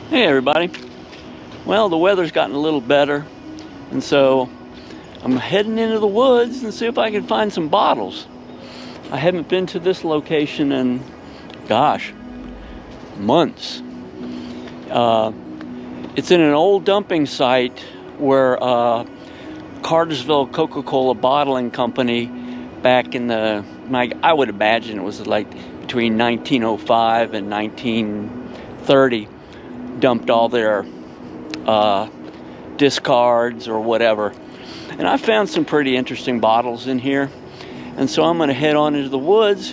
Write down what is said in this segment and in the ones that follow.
Hey everybody. Well, the weather's gotten a little better, and so I'm heading into the woods and see if I can find some bottles. I haven't been to this location in, gosh, months. It's in an old dumping site where Cartersville Coca Cola bottling company back in I would imagine it was like between 1905 and 1930 dumped all their discards or whatever. And I found some pretty interesting bottles in here. And so I'm going to head on into the woods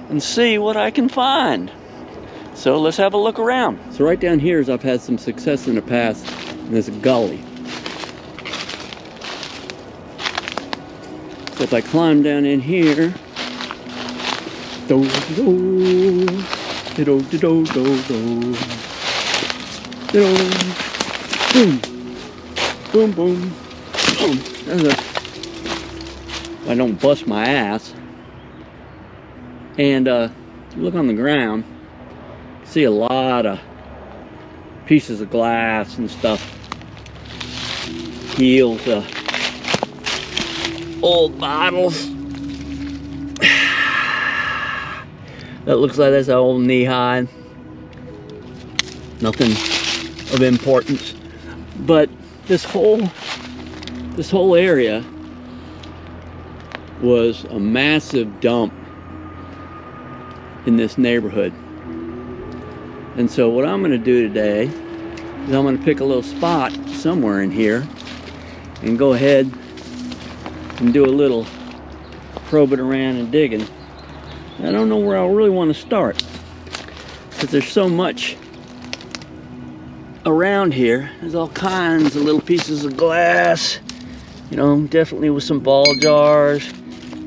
and see what I can find. So let's have a look around. So right down here is I've had some success in the past in this gully. So if I climb down in here, boom, boom, boom, boom. I don't bust my ass. And look on the ground, see a lot of pieces of glass and stuff. Heels of old bottles. That looks like that's an old knee-high. Nothing of importance. But this whole area was a massive dump in this neighborhood. And so what I'm going to do today is I'm going to pick a little spot somewhere in here and go ahead and do a little probing around and digging. I don't know where I really want to start because there's so much around here. There's all kinds of little pieces of glass, you know, definitely with some ball jars,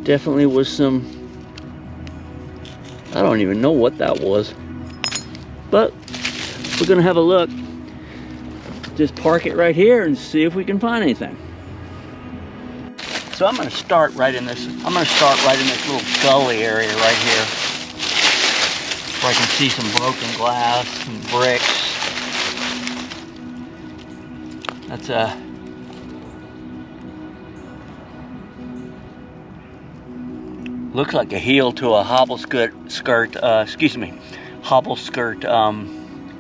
definitely with some, I don't even know what that was, but we're gonna have a look. Just park it right here and see if we can find anything. So I'm gonna start right in this little gully area right here, where I can see some broken glass and bricks. That's looks like a heel to a hobble skirt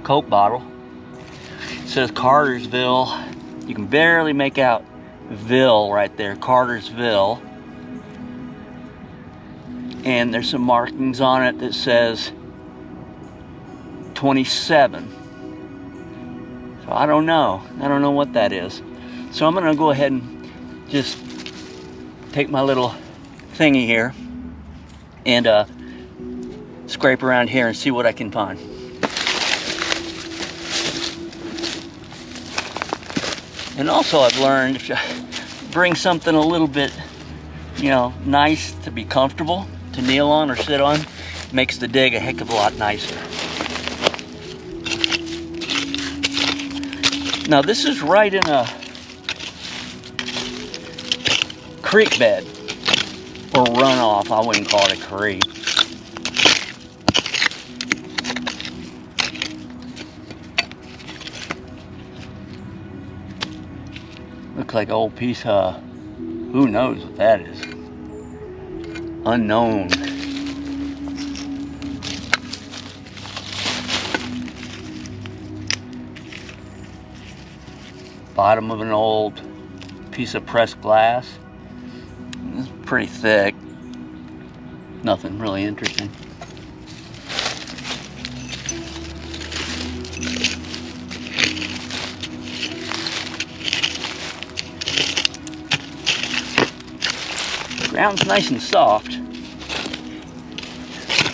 Coke bottle. It says Cartersville. You can barely make out Ville right there, Cartersville. And there's some markings on it that says 27. So I don't know what that is. So I'm gonna go ahead and just take my little thingy here and scrape around here and see what I can find. And also I've learned if you bring something a little bit, you know, nice to be comfortable to kneel on or sit on, makes the dig a heck of a lot nicer. Now this is right in a creek bed, or runoff. I wouldn't call it a creek. Looks like an old piece of, who knows what that is. Unknown. Bottom of an old piece of pressed glass. It's pretty thick. Nothing really interesting. Ground's nice and soft.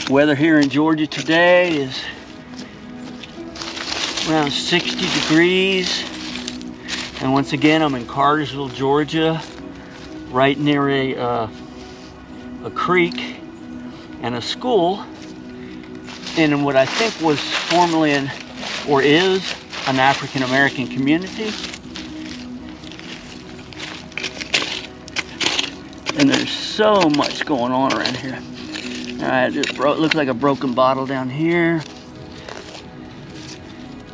Weather here in Georgia today is around 60 degrees. And once again, I'm in Cartersville, Georgia, right near a creek and a school in what I think was formerly or is an African American community. And there's so much going on around here. All right, it looks like a broken bottle down here.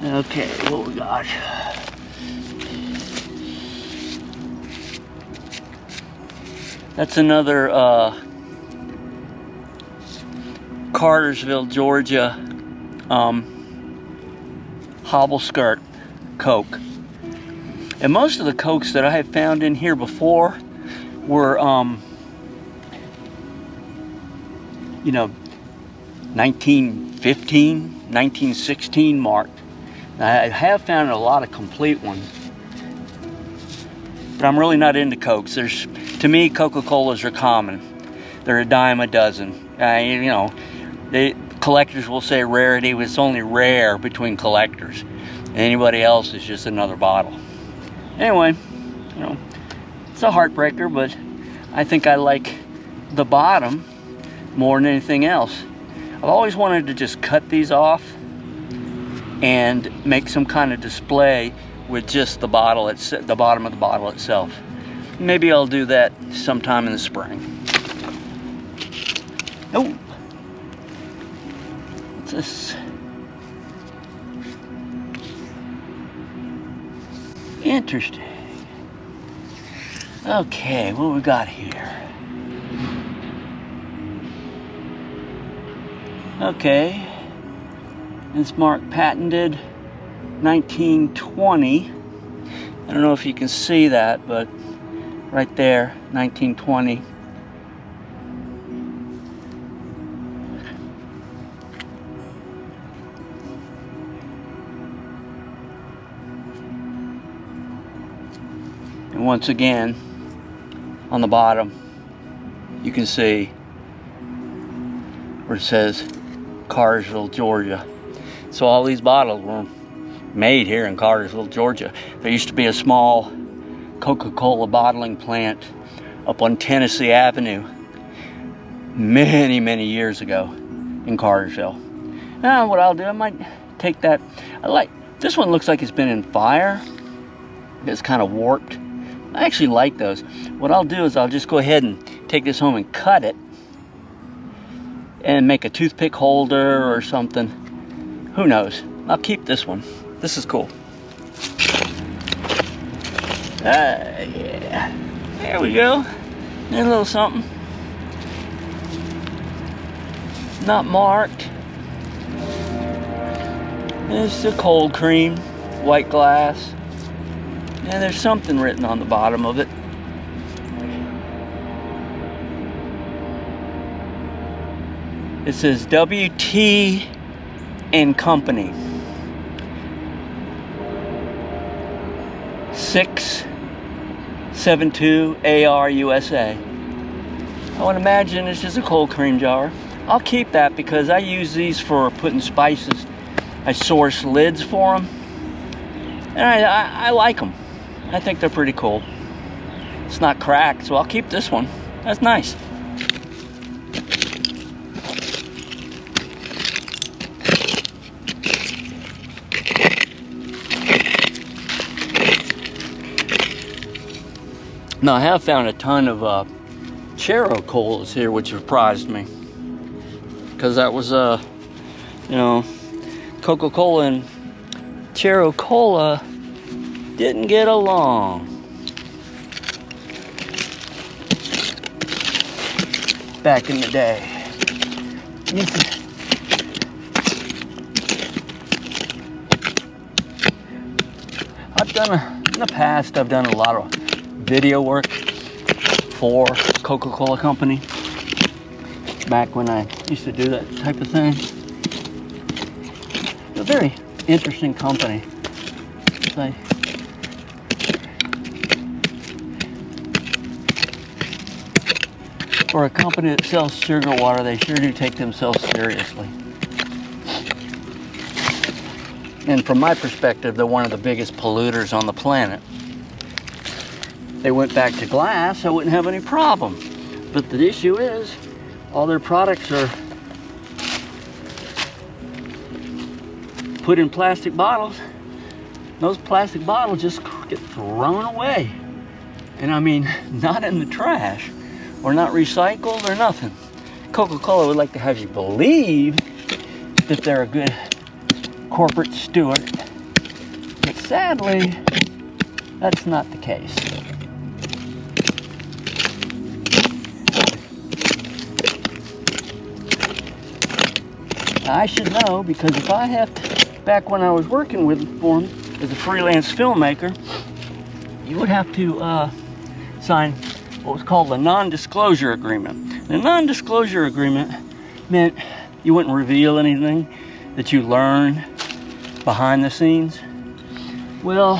Okay, what we got? That's another Cartersville, Georgia hobble skirt Coke. And most of the Cokes that I have found in here before were, you know, 1915, 1916 marked. I have found a lot of complete ones, but I'm really not into Cokes. To me, Coca Colas are common. They're a dime a dozen. You know, collectors will say rarity, but it's only rare between collectors. Anybody else is just another bottle. Anyway, you know, it's a heartbreaker, but I think I like the bottom more than anything else. I've always wanted to just cut these off and make some kind of display with just the bottle, the bottom of the bottle itself. Maybe I'll do that sometime in the spring. Oh, what's this? Interesting. Okay, what we got here? Okay, it's marked patented 1920. I don't know if you can see that, but right there, 1920. And once again, on the bottom, you can see where it says Cartersville, Georgia. So all these bottles were made here in Cartersville, Georgia. There used to be a small Coca Cola bottling plant up on Tennessee Avenue many, many years ago in Cartersville. Now what I'll do, I might take that. This one looks like it's been in fire. It's kind of warped. I actually like those. What I'll do is I'll just go ahead and take this home and cut it and make a toothpick holder or something. Who knows? I'll keep this one. This is cool. Yeah. There we go. There's a little something. Not marked. There's the cold cream, white glass. And there's something written on the bottom of it. It says WT and Company. 672 AR USA. I would imagine it's just a cold cream jar. I'll keep that because I use these for putting spices. I source lids for them. And I like them. I think they're pretty cool. It's not cracked, so I'll keep this one. That's nice. Now I have found a ton of Chero Colas here, which surprised me, because that was you know, Coca Cola and Chero Cola didn't get along. Back in the day. In the past, I've done a lot of video work for Coca Cola Company. Back when I used to do that type of thing. It's a very interesting company. For a company that sells sugar water, they sure do take themselves seriously. And from my perspective, they're one of the biggest polluters on the planet. If they went back to glass, I wouldn't have any problem. But the issue is, all their products are put in plastic bottles. Those plastic bottles just get thrown away. And I mean, not in the trash, or not recycled or nothing. Coca-Cola would like to have you believe that they're a good corporate steward, sadly, that's not the case. I should know, because if I have to, back when I was working with for him as a freelance filmmaker, you would have to sign what was called a non-disclosure agreement. The non-disclosure agreement meant you wouldn't reveal anything that you learned behind the scenes. Well,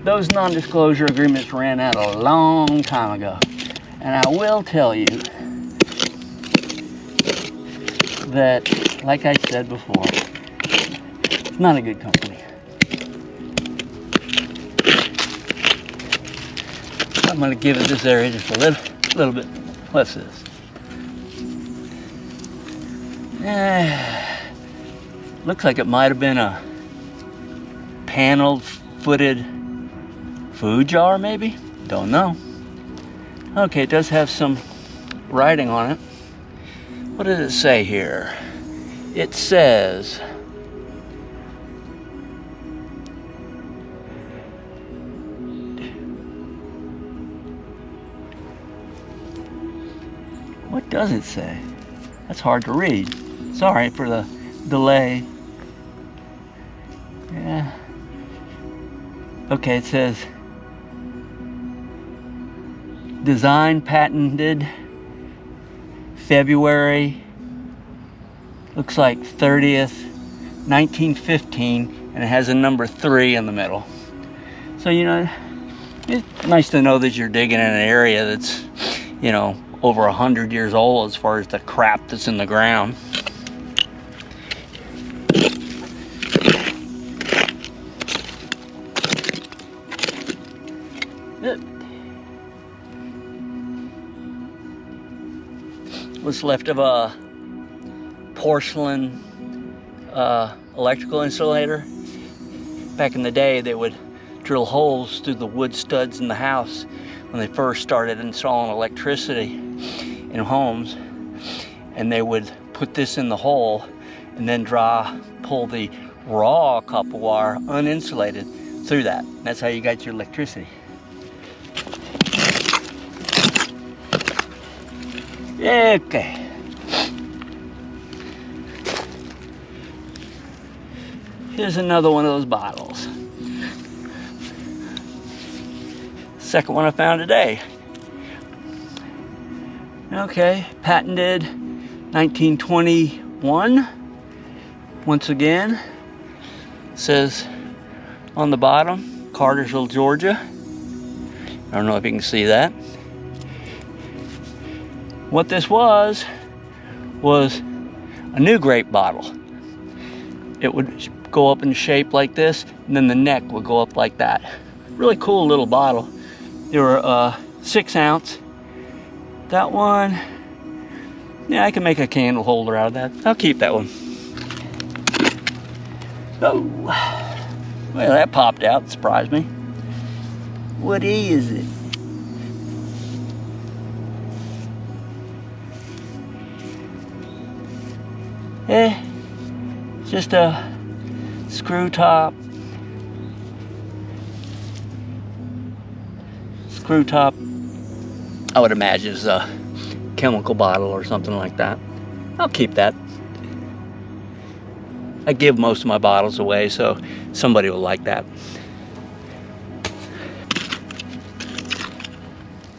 those non-disclosure agreements ran out a long time ago. And I will tell you that, like I said before, it's not a good company. I'm going to give it this area just a little bit. What's this? Looks like it might have been a paneled footed food jar, maybe? Don't know. Okay, it does have some writing on it. What does it say here? It says, what does it say? That's hard to read. Sorry for the delay. Yeah. Okay, it says design patented February, looks like 30th, 1915, and it has a number 3 in the middle. So, you know, it's nice to know that you're digging in an area that's, you know, over 100 years old as far as the crap that's in the ground. What's left of a porcelain electrical insulator. Back in the day, they would drill holes through the wood studs in the house when they first started installing electricity in homes, and they would put this in the hole and then pull the raw copper wire uninsulated through that. That's how you got your electricity. Okay. Here's another one of those bottles. Second one I found today. Okay, patented 1921. Once again, says on the bottom, Cartersville, Georgia. I don't know if you can see that. What this was a new grape bottle. It would go up in shape like this, and then the neck would go up like that. Really cool little bottle. They were 6 ounce. That one, yeah, I can make a candle holder out of that. I'll keep that one. Oh, well, that popped out, surprised me. What is it? Just a screw top. Screw top, I would imagine, is a chemical bottle or something like that. I'll keep that. I give most of my bottles away, so somebody will like that.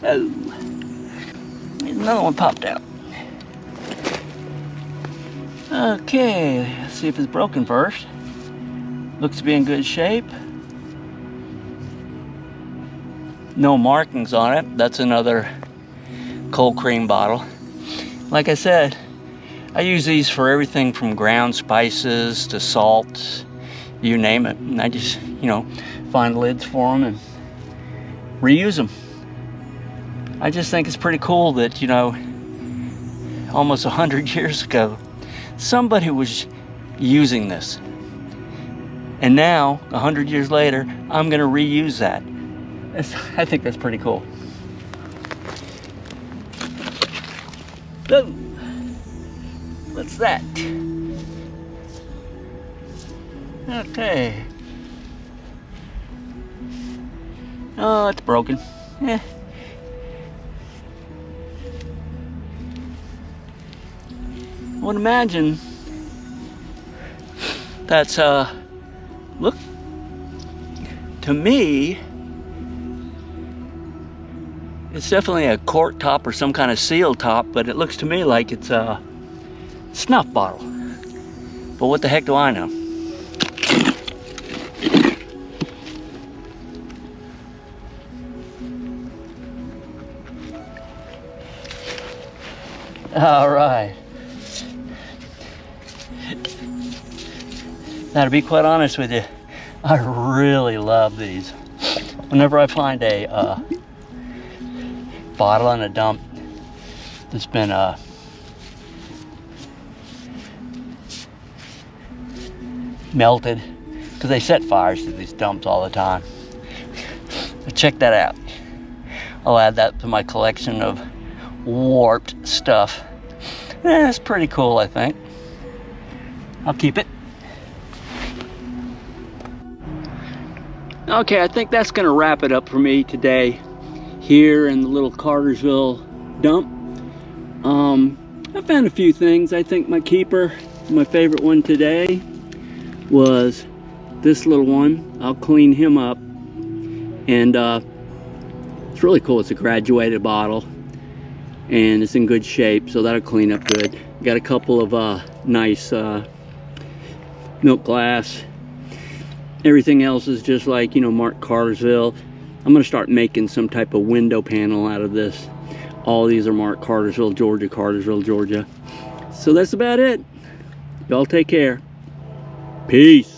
Oh, another one popped out. Okay, let's see if it's broken first. Looks to be in good shape. No markings on it. That's another cold cream bottle. Like I said, I use these for everything from ground spices to salt, you name it. And I just, find lids for them and reuse them. I just think it's pretty cool that, almost 100 years ago, somebody was using this. And now, 100 years later, I'm going to reuse that. I think that's pretty cool. So, what's that? Okay, Oh, it's broken. Eh. I would imagine that's, look, to me, it's definitely a cork top or some kind of seal top, but it looks to me like it's a snuff bottle. But what the heck do I know? All right. Now, to be quite honest with you, I really love these. Whenever I find a bottle in a dump that's been melted, because they set fires to these dumps all the time. So check that out. I'll add that to my collection of warped stuff. It's pretty cool, I think. I'll keep it. Okay, I think that's gonna wrap it up for me today here in the little Cartersville dump. I found a few things. I think my keeper, my favorite one today, was this little one. I'll clean him up, and it's really cool. It's a graduated bottle and it's in good shape, so that'll clean up good. Got a couple of nice milk glass. Everything else is just like, you know, marked Cartersville. I'm gonna start making some type of window panel out of this. All these are marked Cartersville, Georgia, Cartersville, Georgia. So that's about it. Y'all take care. Peace.